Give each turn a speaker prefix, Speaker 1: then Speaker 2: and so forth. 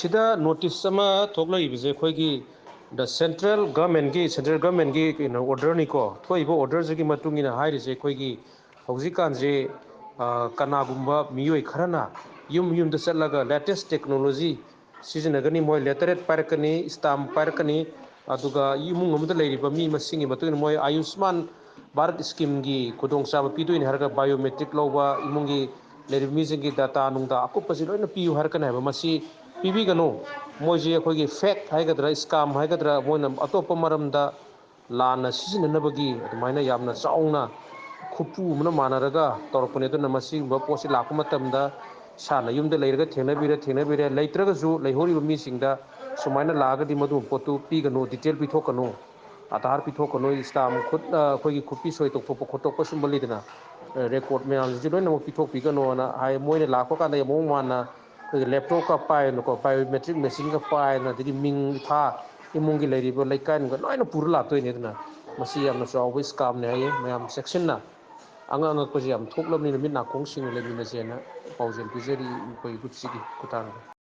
Speaker 1: ꯁꯤꯗ ꯅꯣꯇꯤꯁ ꯑꯃ ꯊꯣꯛꯂꯛꯏꯕꯁꯦ ꯑꯩꯈꯣꯏꯒꯤ ꯁꯦꯟꯇ꯭ꯔꯦꯜ ꯒꯚꯔꯟꯃꯦꯟꯒꯤ ꯀꯩꯅꯣ ꯑꯣꯔꯗꯔꯅꯤꯀꯣ ꯊꯣꯛꯏꯕ ꯑꯣꯔꯗꯔꯁꯤꯒꯤ ꯃꯇꯨꯡ ꯏꯟꯅ ꯍꯥꯏꯔꯤꯁꯦ ꯑꯩꯈꯣꯏꯒꯤ ꯍꯧꯖꯤꯛꯀꯥꯟꯁꯦ ꯀꯅꯥꯒꯨꯝꯕ ꯃꯤꯑꯣꯏ ꯈꯔꯅ ꯌꯨꯝ ꯌꯨꯝꯗ ꯆꯠꯂꯒ ꯂꯦꯇꯦꯁ ꯇꯦꯛꯅꯣꯂꯣꯖꯤ ꯁꯤꯖꯤꯟꯅꯒꯅꯤ ꯃꯣꯏ ꯂꯦꯇꯔꯦꯠ ꯄꯥꯏꯔꯛꯀꯅꯤ ꯏꯁꯇꯥꯝ ꯄꯥꯏꯔꯛꯀꯅꯤ ꯑꯗꯨꯒ ꯏꯃꯨꯡ ꯑꯃꯗ ꯂꯩꯔꯤꯕ ꯃꯤ ꯃꯁꯤꯡꯒꯤ ꯃꯇꯨꯡ ꯏꯟꯅ ꯃꯣꯏ ꯑꯌꯨꯁꯃꯥꯟ ꯚꯥꯔꯠ ꯏꯁꯀꯤꯝꯒꯤ ꯈꯨꯗꯣꯡꯆꯥꯕ ꯄꯤꯗꯣꯏꯅꯤ ꯍꯥꯏꯔꯒ ꯕꯥꯏꯑꯣꯃꯦꯇ꯭ꯔꯤꯛ ꯂꯧꯕ ꯏꯃꯨꯡꯒꯤ ꯂꯩꯔꯤꯕ ꯃꯤꯁꯤꯡꯒꯤ ꯗꯥꯇꯥ ꯅꯨꯡꯗꯥ ꯑꯀꯨꯞꯄꯁꯤ ꯂꯣꯏꯅ ꯄꯤꯌꯨ ꯍꯥꯏꯔꯛꯀꯅꯤ ꯍꯥꯏꯕ ꯃꯁꯤ ꯄꯤꯕꯤꯒꯅꯨ ꯃꯣꯏꯁꯤ ꯑꯩꯈꯣꯏꯒꯤ ꯐꯦꯛ ꯍꯥꯏꯒꯗ꯭ꯔꯥ ꯏꯁꯀꯥꯝ ꯍꯥꯏꯒꯗ꯭ꯔꯥ ꯃꯣꯏꯅ ꯑꯇꯣꯞꯄ ꯃꯔꯝꯗ ꯂꯥꯟꯅ ꯁꯤꯖꯤꯟꯅꯅꯕꯒꯤ ꯑꯗꯨꯃꯥꯏꯅ ꯌꯥꯝꯅ ꯆꯥꯎꯅ ꯈꯨꯠꯄꯨ ꯑꯃꯅ ꯃꯥꯟꯅꯔꯒ ꯇꯧꯔꯛꯄꯅꯦ ꯑꯗꯨꯅ ꯃꯁꯤꯒꯨꯝꯕ ꯄꯣꯠꯁꯤ ꯂꯥꯛꯄ ꯃꯇꯝꯗ ꯏꯁꯥꯅ ꯌꯨꯝꯗ ꯂꯩꯔꯒ ꯊꯦꯡꯅꯕꯤꯔꯦ ꯂꯩꯇ꯭ꯔꯒꯁꯨ ꯂꯩꯍꯧꯔꯤꯕ ꯃꯤꯁꯤꯡꯗ ꯁꯨꯃꯥꯏꯅ ꯂꯥꯛꯑꯒꯗꯤ ꯃꯗꯨꯒꯨꯝꯕ ꯄꯣꯠꯇꯨ ꯄꯤꯒꯅꯨ ꯗꯤꯇꯦꯜ ꯄꯤꯊꯣꯛꯀꯅꯨ ꯑꯙꯥꯔ ꯄꯤꯊꯣꯛꯀꯅꯨ ꯏꯁꯇꯥꯝ ꯑꯩꯈꯣꯏꯒꯤ ꯈꯨꯠꯄꯤ ꯁꯣꯏ ꯇꯧꯊꯣꯛꯄ ꯈꯣꯠꯇꯣꯛꯄ ꯁꯨꯝꯕ ꯂꯩꯗꯅ ꯔꯦꯀꯣꯔꯠ ꯃꯌꯥꯝꯁꯤꯡꯁꯤ ꯂꯣꯏꯅꯃꯛ ꯄꯤꯊꯣꯛꯄꯤꯒꯅꯣꯅ ꯍꯥꯏ ꯃꯣꯏꯅ ꯂꯥꯛꯄ ꯀꯥꯟꯗ ꯃꯑꯣꯡ ꯃꯥꯟꯅ ꯑꯩꯈꯣꯏꯒꯤ ꯂꯦꯞꯇꯣꯞꯀ ꯄꯥꯏꯗꯅꯀꯣ ꯕꯥꯏꯑꯣꯃꯦꯇ꯭ꯔꯤꯛ ꯃꯦꯆꯤꯟꯒ ꯄꯥꯏꯗꯅ ꯑꯗꯒꯤ ꯃꯤꯡ ꯏꯊꯥ ꯏꯃꯨꯡꯒꯤ ꯂꯩꯔꯤꯕ ꯂꯩꯀꯥꯏꯒ ꯂꯣꯏꯅ ꯄꯨꯔ ꯂꯥꯛꯇꯣꯏꯅꯦ ꯑꯗꯨꯅ ꯃꯁꯤ ꯌꯥꯝꯅ ꯆꯥꯎꯕ ꯏꯁꯀꯥꯝꯅꯦ ꯍꯥꯏꯌꯦ ꯃꯌꯥꯝ ꯆꯦꯛꯁꯤꯟꯅ ꯑꯉꯛ ꯑꯉꯛꯄꯁꯦ ꯌꯥꯝ ꯊꯣꯛꯂꯕꯅꯤꯅ ꯃꯤꯠ ꯅꯥꯀꯣꯡꯁꯤꯡꯅ ꯂꯩꯃꯤꯟꯅꯁꯦꯅ ꯄꯥꯎꯖꯦꯜ ꯄꯤꯖꯔꯤ ꯑꯩꯈꯣꯏ ꯒ꯭ꯔꯨꯞꯁꯤꯒꯤ ꯈꯨꯊꯥꯡꯗ